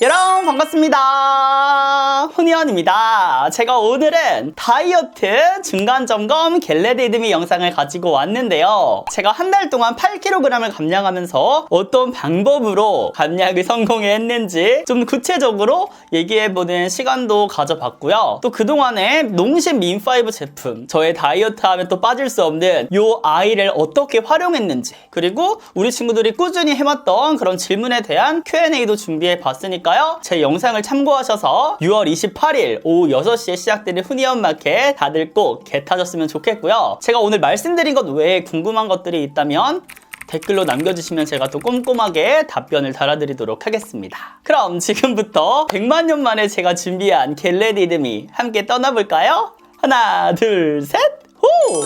여러분 반갑습니다. 훈이언입니다. 제가 오늘은 다이어트 중간점검 겟레디드미 영상을 가지고 왔는데요. 제가 한 달 동안 8kg을 감량하면서 어떤 방법으로 감량을 성공했는지 좀 구체적으로 얘기해보는 시간도 가져봤고요. 또 그동안에 농심 민5 제품, 저의 다이어트 하면 또 빠질 수 없는 요 아이를 어떻게 활용했는지, 그리고 우리 친구들이 꾸준히 해왔던 그런 질문에 대한 Q&A도 준비해봤으니까 제 영상을 참고하셔서 6월 28일 오후 6시에 시작되는 훈이언 마켓 다들 꼭 겟하셨으면 좋겠고요. 제가 오늘 말씀드린 것 외에 궁금한 것들이 있다면 댓글로 남겨주시면 제가 또 꼼꼼하게 답변을 달아드리도록 하겠습니다. 그럼 지금부터 100만 년 만에 제가 준비한 겟레디드미 함께 떠나볼까요? 하나, 둘, 셋, 호!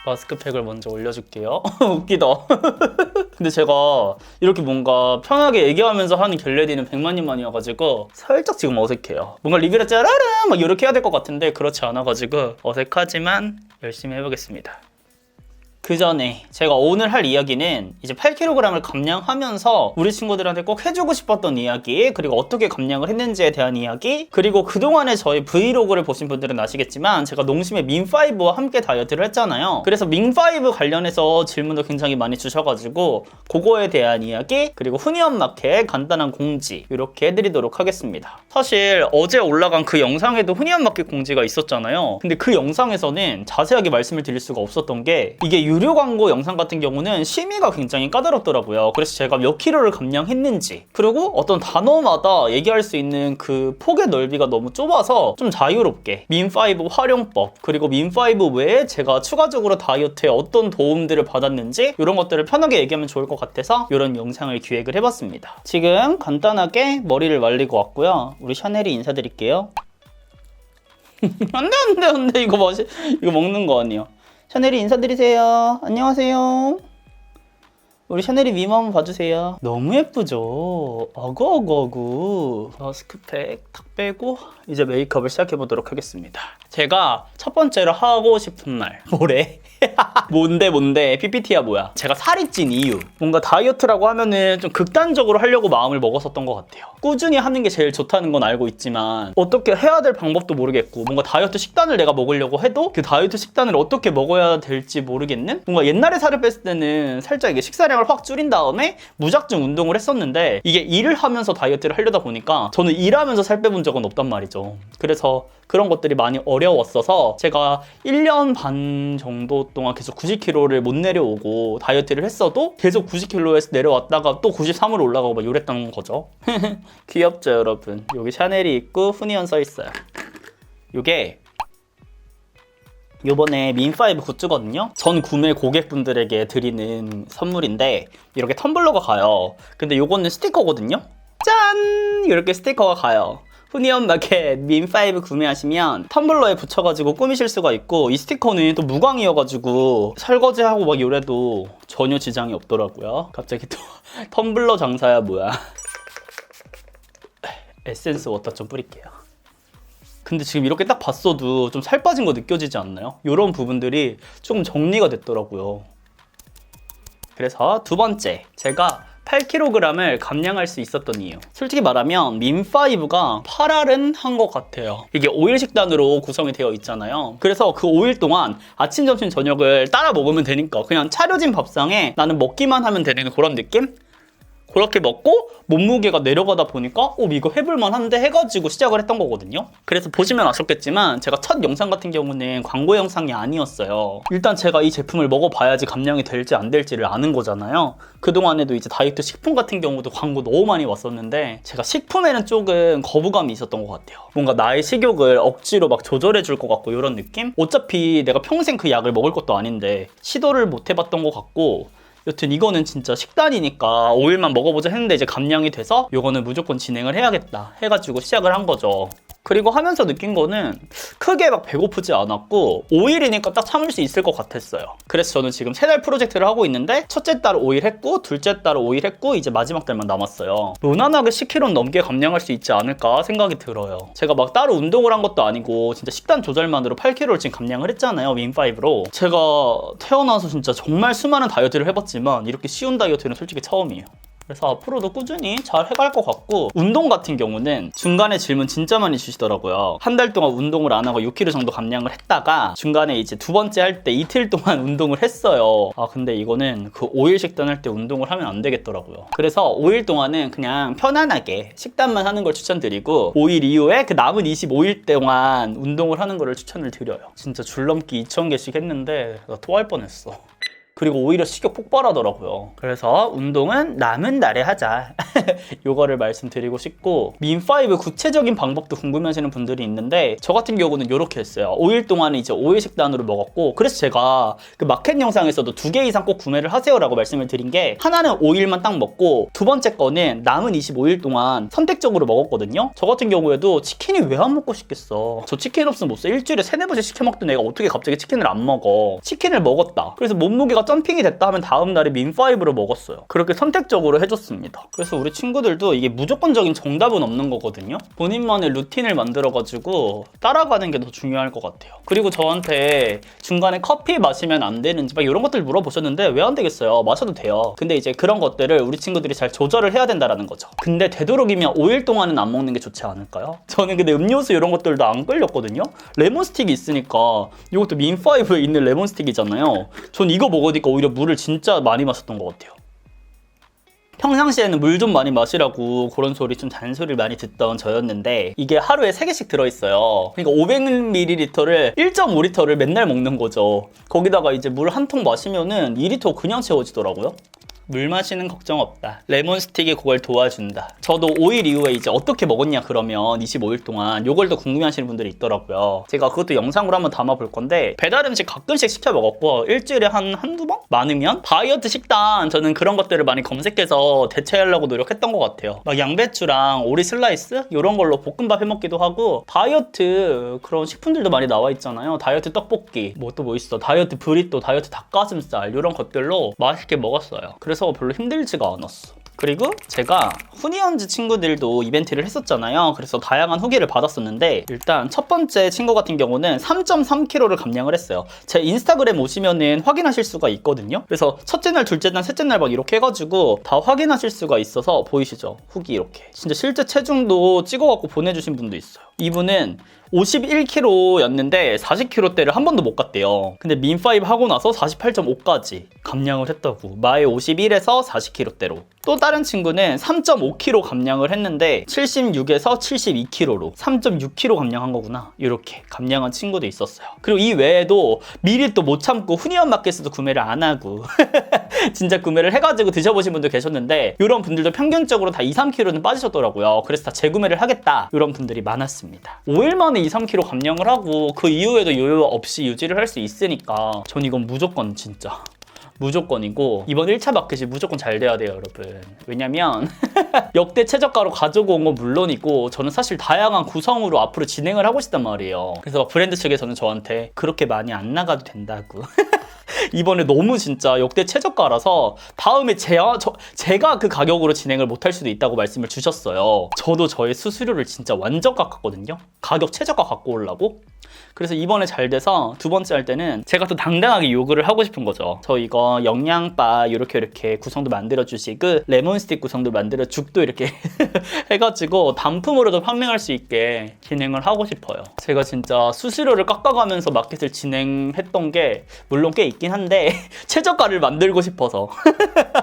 마스크팩을 먼저 올려줄게요. 웃기다. 근데 제가 이렇게 뭔가 편하게 얘기하면서 하는 겟레디는 100만 년 만이어가지고 살짝 지금 어색해요. 뭔가 리뷰를 짜라라 막 이렇게 해야 될 것 같은데 그렇지 않아가지고 어색하지만 열심히 해보겠습니다. 그 전에 제가 오늘 할 이야기는 이제 8kg을 감량하면서 우리 친구들한테 꼭 해주고 싶었던 이야기, 그리고 어떻게 감량을 했는지에 대한 이야기, 그리고 그동안에 저희 브이로그를 보신 분들은 아시겠지만 제가 농심의 민5와 함께 다이어트를 했잖아요. 그래서 민5 관련해서 질문도 굉장히 많이 주셔가지고 그거에 대한 이야기, 그리고 훈이언 마켓 간단한 공지 이렇게 해드리도록 하겠습니다. 사실 어제 올라간 그 영상에도 훈이언 마켓 공지가 있었잖아요. 근데 그 영상에서는 자세하게 말씀을 드릴 수가 없었던 게, 이게 유료 광고 영상 같은 경우는 심의가 굉장히 까다롭더라고요. 그래서 제가 몇 킬로를 감량했는지, 그리고 어떤 단어마다 얘기할 수 있는 그 폭의 넓이가 너무 좁아서 좀 자유롭게 민5 활용법, 그리고 민5 외에 제가 추가적으로 다이어트에 어떤 도움들을 받았는지 이런 것들을 편하게 얘기하면 좋을 것 같아서 이런 영상을 기획을 해봤습니다. 지금 간단하게 머리를 말리고 왔고요. 우리 샤넬이 인사드릴게요. 안돼 이거 먹는 거 아니에요. 샤넬이 인사드리세요. 안녕하세요. 우리 샤넬이 미모 한번 봐주세요. 너무 예쁘죠? 어구어구어구. 마스크팩 탁 빼고 이제 메이크업을 시작해보도록 하겠습니다. 제가 첫 번째로 하고 싶은 말 뭐래? 뭔데 PPT야 뭐야? 제가 살이 찐 이유, 뭔가 다이어트라고 하면은 좀 극단적으로 하려고 마음을 먹었었던 것 같아요. 꾸준히 하는 게 제일 좋다는 건 알고 있지만 어떻게 해야 될 방법도 모르겠고, 뭔가 다이어트 식단을 내가 먹으려고 해도 그 다이어트 식단을 어떻게 먹어야 될지 모르겠는, 뭔가 옛날에 살을 뺐을 때는 살짝 이게 식사량을 확 줄인 다음에 무작정 운동을 했었는데, 이게 일을 하면서 다이어트를 하려다 보니까 저는 일하면서 살 빼본 적은 없단 말이죠. 그래서 그런 것들이 많이 어려웠어서 제가 1년 반 정도 동안 계속 90kg를 못 내려오고 다이어트를 했어도 계속 90kg에서 내려왔다가 또 93으로 올라가고 막 이랬던 거죠. 귀엽죠 여러분? 여기 샤넬이 있고 훈이언 써있어요. 요게 요번에 민5 굿즈거든요. 전 구매 고객분들에게 드리는 선물인데 이렇게 텀블러가 가요. 근데 요거는 스티커거든요. 짠! 이렇게 스티커가 가요. 훈이언 마켓 민5 구매하시면 텀블러에 붙여가지고 꾸미실 수가 있고, 이 스티커는 또 무광이어가지고 설거지하고 막 이래도 전혀 지장이 없더라고요. 갑자기 또 텀블러 장사야 뭐야. 에센스 워터 좀 뿌릴게요. 근데 지금 이렇게 딱 봤어도 좀 살 빠진 거 느껴지지 않나요? 이런 부분들이 조금 정리가 됐더라고요. 그래서 두 번째, 제가 8kg을 감량할 수 있었던 이유. 솔직히 말하면 민5가 8알은 한 것 같아요. 이게 5일 식단으로 구성이 되어 있잖아요. 그래서 그 5일 동안 아침, 점심, 저녁을 따라 먹으면 되니까 그냥 차려진 밥상에 나는 먹기만 하면 되는 그런 느낌? 그렇게 먹고 몸무게가 내려가다 보니까 이거 해볼만 한데 해가지고 시작을 했던 거거든요. 그래서 보시면 아셨겠지만 제가 첫 영상 같은 경우는 광고 영상이 아니었어요. 일단 제가 이 제품을 먹어봐야지 감량이 될지 안 될지를 아는 거잖아요. 그동안에도 이제 다이어트 식품 같은 경우도 광고 너무 많이 왔었는데 제가 식품에는 조금 거부감이 있었던 것 같아요. 뭔가 나의 식욕을 억지로 막 조절해 줄 것 같고 이런 느낌? 어차피 내가 평생 그 약을 먹을 것도 아닌데 시도를 못 해봤던 것 같고, 여튼 이거는 진짜 식단이니까 5일만 먹어보자 했는데 이제 감량이 돼서 이거는 무조건 진행을 해야겠다 해가지고 시작을 한 거죠. 그리고 하면서 느낀 거는 크게 막 배고프지 않았고 5일이니까 딱 참을 수 있을 것 같았어요. 그래서 저는 지금 3달 프로젝트를 하고 있는데 첫째 달 5일 했고 둘째 달 5일 했고 이제 마지막 달만 남았어요. 무난하게 10kg 넘게 감량할 수 있지 않을까 생각이 들어요. 제가 막 따로 운동을 한 것도 아니고 진짜 식단 조절만으로 8kg를 지금 감량을 했잖아요, 민5로. 제가 태어나서 진짜 정말 수많은 다이어트를 해봤지만 이렇게 쉬운 다이어트는 솔직히 처음이에요. 그래서 앞으로도 꾸준히 잘 해갈 것 같고, 운동 같은 경우는 중간에 질문 진짜 많이 주시더라고요. 한 달 동안 운동을 안 하고 6kg 정도 감량을 했다가 중간에 이제 두 번째 할 때 이틀 동안 운동을 했어요. 근데 이거는 그 5일 식단할 때 운동을 하면 안 되겠더라고요. 그래서 5일 동안은 그냥 편안하게 식단만 하는 걸 추천드리고, 5일 이후에 그 남은 25일 동안 운동을 하는 거를 추천을 드려요. 진짜 줄넘기 2000개씩 했는데 나 토할 뻔했어. 그리고 오히려 식욕 폭발하더라고요. 그래서 운동은 남은 날에 하자. 요거를 말씀드리고 싶고, 민5 구체적인 방법도 궁금해하시는 분들이 있는데, 저 같은 경우는 이렇게 했어요. 5일 동안은 이제 5일 식단으로 먹었고, 그래서 제가 그 마켓 영상에서도 2개 이상 꼭 구매를 하세요라고 말씀을 드린 게, 하나는 5일만 딱 먹고 두 번째 거는 남은 25일 동안 선택적으로 먹었거든요. 저 같은 경우에도 치킨이 왜 안 먹고 싶겠어. 저 치킨 없으면 못 써. 일주일에 3-4번씩 시켜 먹던 애가 어떻게 갑자기 치킨을 안 먹어. 치킨을 먹었다. 그래서 몸무게가 점핑이 됐다 하면 다음 날에 민5로 먹었어요. 그렇게 선택적으로 해줬습니다. 그래서 우리 친구들도 이게 무조건적인 정답은 없는 거거든요. 본인만의 루틴을 만들어가지고 따라가는 게 더 중요할 것 같아요. 그리고 저한테 중간에 커피 마시면 안 되는지 막 이런 것들 물어보셨는데, 왜 안 되겠어요? 마셔도 돼요. 근데 이제 그런 것들을 우리 친구들이 잘 조절을 해야 된다라는 거죠. 근데 되도록이면 5일 동안은 안 먹는 게 좋지 않을까요? 저는 근데 음료수 이런 것들도 안 끌렸거든요. 레몬 스틱이 있으니까, 이것도 민5에 있는 레몬 스틱이잖아요. 전 이거 먹으니까 오히려 물을 진짜 많이 마셨던 것 같아요. 평상시에는 물 좀 많이 마시라고 그런 소리, 좀 잔소리를 많이 듣던 저였는데, 이게 하루에 3개씩 들어있어요. 그러니까 500ml를 1.5리터를 맨날 먹는 거죠. 거기다가 이제 물 한 통 마시면은 2리터 그냥 채워지더라고요. 물 마시는 걱정 없다. 레몬 스틱이 그걸 도와준다. 저도 5일 이후에 이제 어떻게 먹었냐 그러면 25일 동안 요걸 더 궁금해하시는 분들이 있더라고요. 제가 그것도 영상으로 한번 담아볼 건데, 배달 음식 가끔씩 시켜 먹었고, 일주일에 한두 번? 많으면? 다이어트 식단, 저는 그런 것들을 많이 검색해서 대체하려고 노력했던 것 같아요. 막 양배추랑 오리 슬라이스? 이런 걸로 볶음밥 해먹기도 하고, 다이어트 그런 식품들도 많이 나와 있잖아요. 다이어트 떡볶이, 뭐 또 뭐 있어, 다이어트 브리또, 다이어트 닭가슴살, 이런 것들로 맛있게 먹었어요. 그래서 별로 힘들지가 않았어. 그리고 제가 후니언즈 친구들도 이벤트를 했었잖아요. 그래서 다양한 후기를 받았었는데, 일단 첫 번째 친구 같은 경우는 3.3kg를 감량을 했어요. 제 인스타그램 오시면은 확인하실 수가 있거든요. 그래서 첫째 날, 둘째 날, 셋째 날 막 이렇게 해가지고 다 확인하실 수가 있어서, 보이시죠? 후기 이렇게. 진짜 실제 체중도 찍어갖고 보내주신 분도 있어요. 이분은 51kg였는데 40kg대를 한 번도 못 갔대요. 근데 민5 하고 나서 48.5까지 감량을 했다고. 마에 51에서 40kg대로. 또 다른 친구는 3.5kg 감량을 했는데 76에서 72kg로 3.6kg 감량한 거구나. 이렇게 감량한 친구도 있었어요. 그리고 이 외에도 미리 또 못 참고 후니언 마켓에서도 구매를 안 하고 진짜 구매를 해가지고 드셔보신 분들 계셨는데, 이런 분들도 평균적으로 다 2-3kg는 빠지셨더라고요. 그래서 다 재구매를 하겠다, 이런 분들이 많았습니다. 5일 만에 2-3kg 감량을 하고 그 이후에도 요요 없이 유지를 할 수 있으니까 전 이건 무조건, 진짜 무조건이고, 이번 1차 마켓이 무조건 잘 돼야 돼요, 여러분. 왜냐면 역대 최저가로 가지고 온 건 물론이고, 저는 사실 다양한 구성으로 앞으로 진행을 하고 싶단 말이에요. 그래서 브랜드 측에서는 저한테 그렇게 많이 안 나가도 된다고 이번에 너무 진짜 역대 최저가라서 다음에 제가 그 가격으로 진행을 못할 수도 있다고 말씀을 주셨어요. 저도 저의 수수료를 진짜 완전 깎았거든요. 가격 최저가 갖고 오려고. 그래서 이번에 잘 돼서 두 번째 할 때는 제가 또 당당하게 요구를 하고 싶은 거죠. 저 이거 영양바 이렇게 구성도 만들어 주시고, 레몬 스틱 구성도 만들어, 죽도 이렇게 해가지고 단품으로도 판매할 수 있게 진행을 하고 싶어요. 제가 진짜 수수료를 깎아가면서 마켓을 진행했던 게 물론 꽤 있긴 한데 최저가를 만들고 싶어서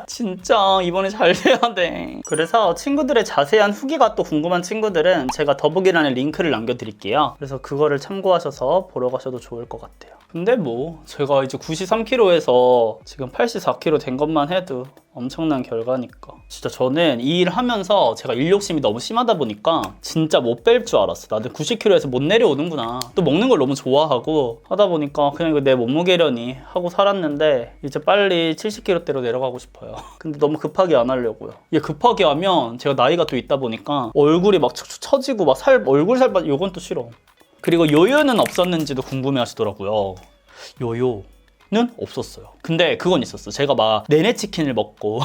진짜 이번에 잘 돼야 돼. 그래서 친구들의 자세한 후기가 또 궁금한 친구들은 제가 더보기란에 링크를 남겨드릴게요. 그래서 그거를 참고하셔서 보러 가셔도 좋을 것 같아요. 근데 뭐 제가 이제 93kg에서 지금 84kg 된 것만 해도 엄청난 결과니까. 진짜 저는 이 일 하면서 제가 일 욕심이 너무 심하다 보니까 진짜 못 뺄 줄 알았어. 나도 90kg에서 못 내려오는구나. 또 먹는 걸 너무 좋아하고 하다 보니까 그냥 이거 내 몸무게려니 하고 살았는데, 이제 빨리 70kg대로 내려가고 싶어요. 근데 너무 급하게 안 하려고요. 이게 급하게 하면 제가 나이가 또 있다 보니까 얼굴이 막 처지고 막 얼굴 살 빠지고, 이건 또 싫어. 그리고 요요는 없었는지도 궁금해 하시더라고요. 요요는 없었어요. 근데 그건 있었어. 제가 막 내내 치킨을 먹고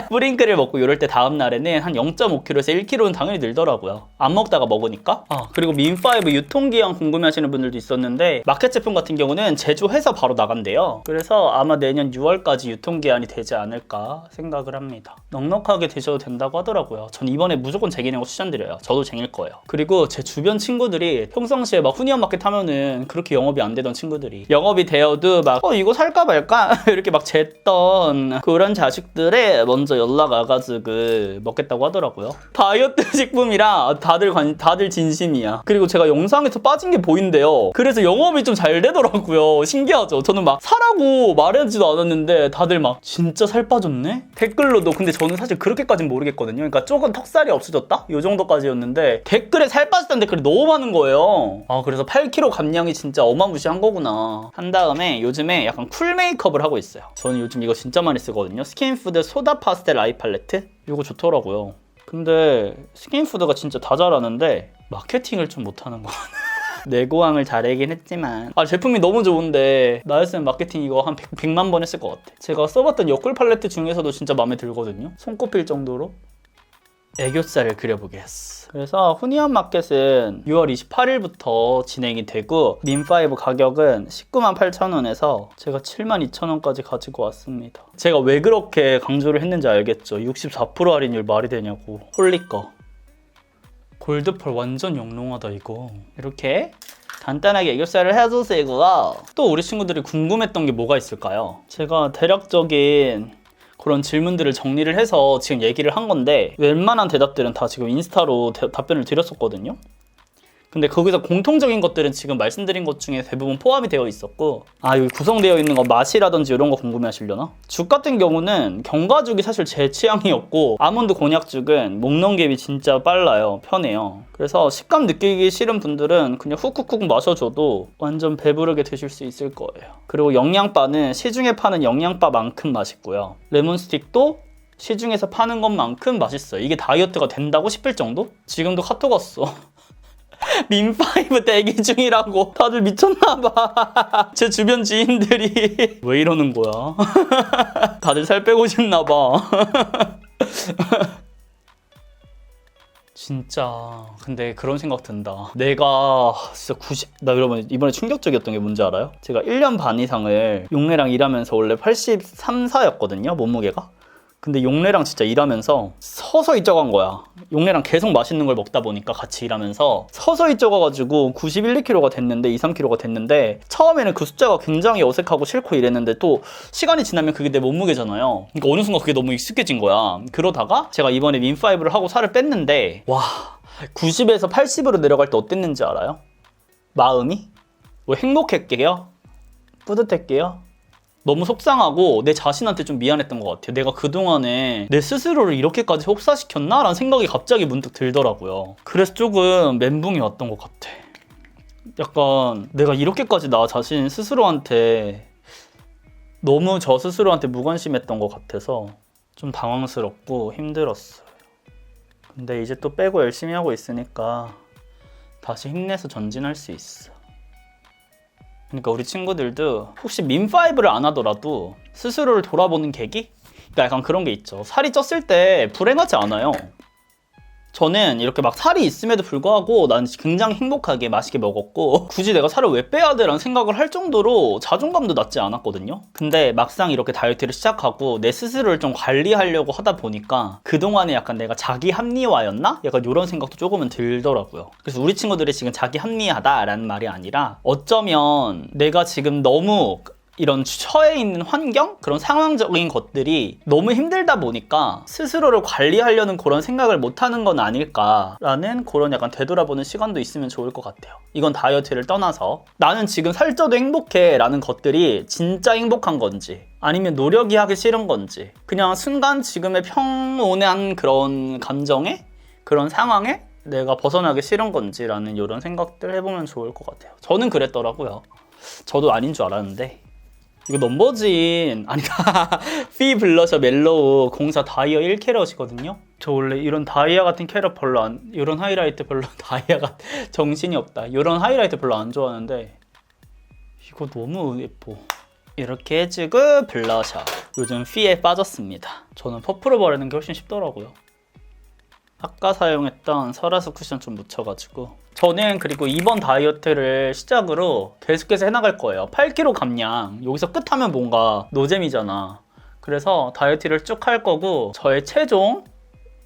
뿌링클을 먹고 이럴 때 다음 날에는 한 0.5kg에서 1kg는 당연히 늘더라고요. 안 먹다가 먹으니까. 그리고 민5 유통기한 궁금해하시는 분들도 있었는데 마켓 제품 같은 경우는 제조해서 바로 나간대요. 그래서 아마 내년 6월까지 유통기한이 되지 않을까 생각을 합니다. 넉넉하게 드셔도 된다고 하더라고요. 전 이번에 무조건 쟁이는 거 추천드려요. 저도 쟁일 거예요. 그리고 제 주변 친구들이 평상시에 막 후니언마켓 하면은 그렇게 영업이 안 되던 친구들이 영업이 되어도 막 이거 살까 말까 이렇게 막 쟀던 그런 자식들에 먼저 연락 와가지고 먹겠다고 하더라고요. 다이어트 식품이라 다들 진심이야. 그리고 제가 영상에서 빠진 게 보인대요. 그래서 영업이 좀 잘 되더라고요. 신기하죠? 저는 막 사라고 말하지도 않았는데 다들 막 진짜 살 빠졌네? 댓글로도. 근데 저는 사실 그렇게까지는 모르겠거든요. 그러니까 조금 턱살이 없어졌다? 이 정도까지였는데 댓글에 살 빠졌다는 댓글이 너무 많은 거예요. 그래서 8kg 감량이 진짜 어마무시한 거구나. 한 다음에 요즘에 약간 쿨 메이크업을 하고 있어요. 저는 요즘 이거 진짜 많이 쓰거든요. 스킨푸드 소다 파스텔 아이 팔레트? 이거 좋더라고요. 근데 스킨푸드가 진짜 다 잘하는데 마케팅을 좀 못하는 거 같아요. 내고왕을 잘하긴 했지만 제품이 너무 좋은데 나였으면 마케팅 이거 한 100만 번 했을 것 같아. 제가 써봤던 여쿨 팔레트 중에서도 진짜 마음에 들거든요. 손꼽힐 정도로. 애교살을 그려보겠어. 그래서 후니언 마켓은 6월 28일부터 진행이 되고 민5 가격은 198,000원에서 제가 72,000원까지 가지고 왔습니다. 제가 왜 그렇게 강조를 했는지 알겠죠? 64% 할인율 말이 되냐고. 홀리꺼. 골드펄 완전 영롱하다 이거. 이렇게 간단하게 애교살을 해주시고요. 또 우리 친구들이 궁금했던 게 뭐가 있을까요? 제가 대략적인 그런 질문들을 정리를 해서 지금 얘기를 한 건데 웬만한 대답들은 다 지금 인스타로 답변을 드렸었거든요. 근데 거기서 공통적인 것들은 지금 말씀드린 것 중에 대부분 포함이 되어 있었고 여기 구성되어 있는 거 맛이라든지 이런 거 궁금해하시려나? 죽 같은 경우는 경과죽이 사실 제 취향이었고 아몬드 곤약죽은 목 넘김이 진짜 빨라요. 편해요. 그래서 식감 느끼기 싫은 분들은 그냥 훅훅훅 마셔줘도 완전 배부르게 드실 수 있을 거예요. 그리고 영양바는 시중에 파는 영양바만큼 맛있고요. 레몬스틱도 시중에서 파는 것만큼 맛있어요. 이게 다이어트가 된다고 싶을 정도? 지금도 카톡 왔어. 민5 대기 중이라고. 다들 미쳤나봐. 제 주변 지인들이 왜 이러는 거야? 다들 살 빼고 싶나봐. 진짜 근데 그런 생각 든다. 내가 진짜 나 여러분 이번에 충격적이었던 게 뭔지 알아요? 제가 1년 반 이상을 용래랑 일하면서 원래 83, 4였거든요 몸무게가. 근데 용래랑 진짜 일하면서 서서히 쪄간 거야. 용래랑 계속 맛있는 걸 먹다 보니까 같이 일하면서 서서히 쪄가가지고 91, 2kg가 됐는데 2, 3kg가 됐는데 처음에는 그 숫자가 굉장히 어색하고 싫고 이랬는데 또 시간이 지나면 그게 내 몸무게잖아요. 그러니까 어느 순간 그게 너무 익숙해진 거야. 그러다가 제가 이번에 민5를 하고 살을 뺐는데 90에서 80으로 내려갈 때 어땠는지 알아요? 마음이? 행복했게요? 뿌듯했게요? 너무 속상하고 내 자신한테 좀 미안했던 것 같아요. 내가 그동안에 내 스스로를 이렇게까지 혹사시켰나? 라는 생각이 갑자기 문득 들더라고요. 그래서 조금 멘붕이 왔던 것 같아. 약간 내가 이렇게까지 나 자신 스스로한테 너무 저 스스로한테 무관심했던 것 같아서 좀 당황스럽고 힘들었어요. 근데 이제 또 빼고 열심히 하고 있으니까 다시 힘내서 전진할 수 있어. 그러니까 우리 친구들도 혹시 민5를 안 하더라도 스스로를 돌아보는 계기? 그러니까 약간 그런 게 있죠. 살이 쪘을 때 불행하지 않아요. 저는 이렇게 막 살이 있음에도 불구하고 난 굉장히 행복하게 맛있게 먹었고 굳이 내가 살을 왜 빼야 돼? 라는 생각을 할 정도로 자존감도 낮지 않았거든요. 근데 막상 이렇게 다이어트를 시작하고 내 스스로를 좀 관리하려고 하다 보니까 그동안에 약간 내가 자기 합리화였나? 약간 이런 생각도 조금은 들더라고요. 그래서 우리 친구들이 지금 자기 합리화다라는 말이 아니라 어쩌면 내가 지금 너무 이런 처해 있는 환경? 그런 상황적인 것들이 너무 힘들다 보니까 스스로를 관리하려는 그런 생각을 못하는 건 아닐까라는 그런 약간 되돌아보는 시간도 있으면 좋을 것 같아요. 이건 다이어트를 떠나서 나는 지금 살쪄도 행복해 라는 것들이 진짜 행복한 건지 아니면 노력이 하기 싫은 건지 그냥 순간 지금의 평온한 그런 감정에 그런 상황에 내가 벗어나기 싫은 건지라는 이런 생각들 해보면 좋을 것 같아요. 저는 그랬더라고요. 저도 아닌 줄 알았는데 이거 넘버진 피 블러셔 멜로우 04 다이아 1캐럿이거든요. 저 원래 이런 다이아 같은 캐럿 별로 이런 하이라이트 별로 다이아가 정신이 없다. 이런 하이라이트 별로 안 좋아하는데 이거 너무 예뻐. 이렇게 해주고 블러셔. 요즘 피에 빠졌습니다. 저는 퍼프로 바르는 게 훨씬 쉽더라고요. 아까 사용했던 설화수 쿠션 좀 묻혀가지고. 저는 그리고 이번 다이어트를 시작으로 계속해서 해나갈 거예요. 8kg 감량. 여기서 끝하면 뭔가 노잼이잖아. 그래서 다이어트를 쭉 할 거고, 저의 최종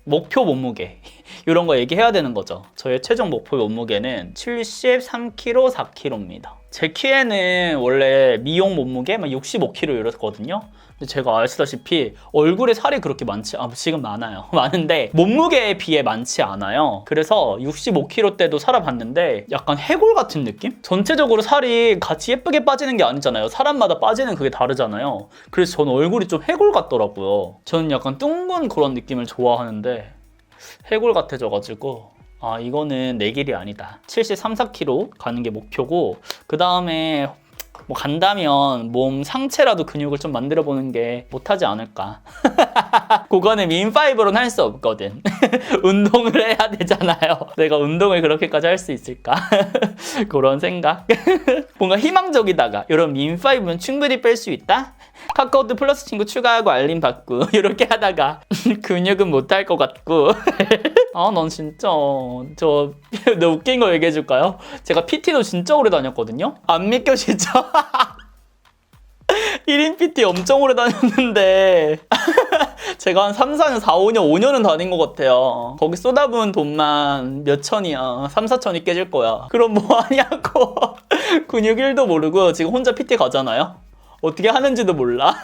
목표 몸무게 이런 거 얘기해야 되는 거죠. 저의 최종 목표 몸무게는 73kg, 4kg입니다. 제 키에는 원래 미용 몸무게 65kg 이랬거든요. 근데 제가 아시다시피 얼굴에 살이 그렇게 지금 많아요. 많은데 몸무게에 비해 많지 않아요. 그래서 65kg 때도 살아봤는데 약간 해골 같은 느낌? 전체적으로 살이 같이 예쁘게 빠지는 게 아니잖아요. 사람마다 빠지는 그게 다르잖아요. 그래서 저는 얼굴이 좀 해골 같더라고요. 저는 약간 둥근 그런 느낌을 좋아하는데 해골 같아져가지고 이거는 내 길이 아니다. 73, 4kg 가는 게 목표고, 그 다음에 뭐 간다면 몸 상체라도 근육을 좀 만들어 보는 게 못하지 않을까. 그거는 민5로는 할 수 없거든. 운동을 해야 되잖아요. 내가 운동을 그렇게까지 할 수 있을까? 그런 생각. 뭔가 희망적이다가 이런 민5는 충분히 뺄 수 있다? 카카오톡 플러스 친구 추가하고 알림 받고 이렇게 하다가 근육은 못할 것 같고. 난 진짜 너 웃긴 거 얘기해 줄까요? 제가 PT도 진짜 오래 다녔거든요? 안 믿겨지죠? 1인 PT 엄청 오래 다녔는데 제가 한 3, 4년, 4, 5년, 5년은 다닌 것 같아요. 거기 쏟아부은 돈만 몇 천이야. 3, 4천이 깨질 거야. 그럼 뭐 하냐고. 근육 1도 모르고 지금 혼자 PT 가잖아요? 어떻게 하는지도 몰라.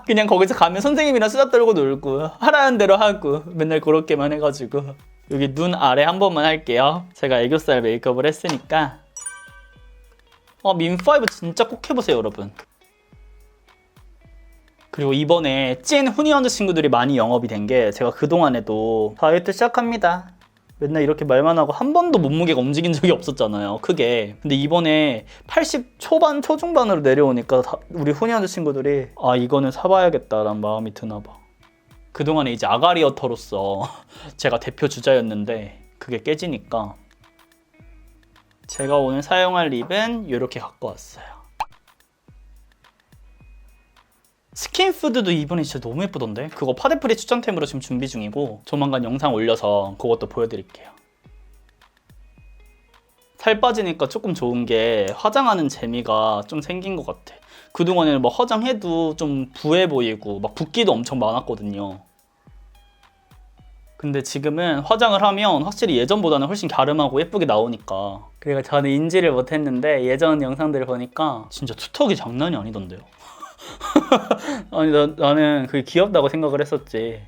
그냥 거기서 가면 선생님이랑 수다 떨고 놀고 하라는 대로 하고 맨날 그렇게만 해가지고. 여기 눈 아래 한 번만 할게요. 제가 애교살 메이크업을 했으니까. 민5 진짜 꼭 해보세요, 여러분. 그리고 이번에 찐 후니언즈 친구들이 많이 영업이 된 게, 제가 그동안에도 다이어트 시작합니다 맨날 이렇게 말만 하고 한 번도 몸무게가 움직인 적이 없었잖아요, 크게. 근데 이번에 80 초반, 초중반으로 내려오니까 우리 후니언즈 친구들이 이거는 사봐야겠다라는 마음이 드나 봐. 그동안에 이제 아가리어터로서 제가 대표 주자였는데 그게 깨지니까. 제가 오늘 사용할 립은 이렇게 갖고 왔어요. 스킨푸드도 이번에 진짜 너무 예쁘던데? 그거 파데프리 추천템으로 지금 준비 중이고 조만간 영상 올려서 그것도 보여드릴게요. 살 빠지니까 조금 좋은 게 화장하는 재미가 좀 생긴 것 같아. 그동안에는 막 화장해도 좀 부해 보이고 막 붓기도 엄청 많았거든요. 근데 지금은 화장을 하면 확실히 예전보다는 훨씬 갸름하고 예쁘게 나오니까. 그리고 저는 인지를 못했는데 예전 영상들을 보니까 진짜 투턱이 장난이 아니던데요. 아니 나는 그게 귀엽다고 생각을 했었지.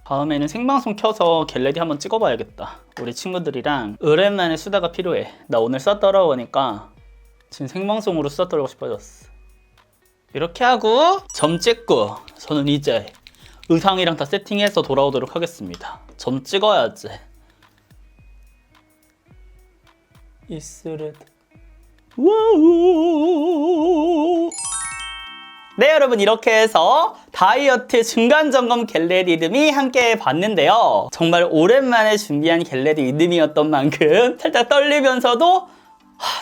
다음에는 생방송 켜서 겟레디 한번 찍어봐야겠다. 우리 친구들이랑 오랜만에 수다가 필요해. 나 오늘 수다 떨어보니까 지금 생방송으로 수다 떨고 싶어졌어. 이렇게 하고 점 찍고 저는 이제 의상이랑 다 세팅해서 돌아오도록 하겠습니다. 점 찍어야지. 이스레드. 와우. 네, 여러분, 이렇게 해서 다이어트 중간점검 겟레디 리듬이 함께 봤는데요. 정말 오랜만에 준비한 겟레디 리듬이었던 만큼 살짝 떨리면서도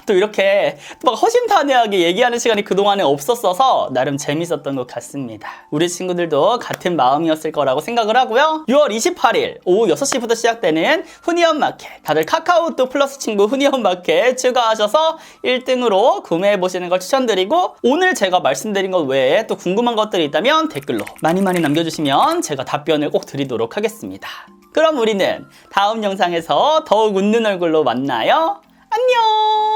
또 이렇게 막 허심탄회하게 얘기하는 시간이 그동안에 없었어서 나름 재밌었던 것 같습니다. 우리 친구들도 같은 마음이었을 거라고 생각을 하고요. 6월 28일 오후 6시부터 시작되는 후니언마켓, 다들 카카오톡 플러스 친구 후니언마켓 추가하셔서 1등으로 구매해보시는 걸 추천드리고, 오늘 제가 말씀드린 것 외에 또 궁금한 것들이 있다면 댓글로 많이 남겨주시면 제가 답변을 꼭 드리도록 하겠습니다. 그럼 우리는 다음 영상에서 더욱 웃는 얼굴로 만나요. 안녕!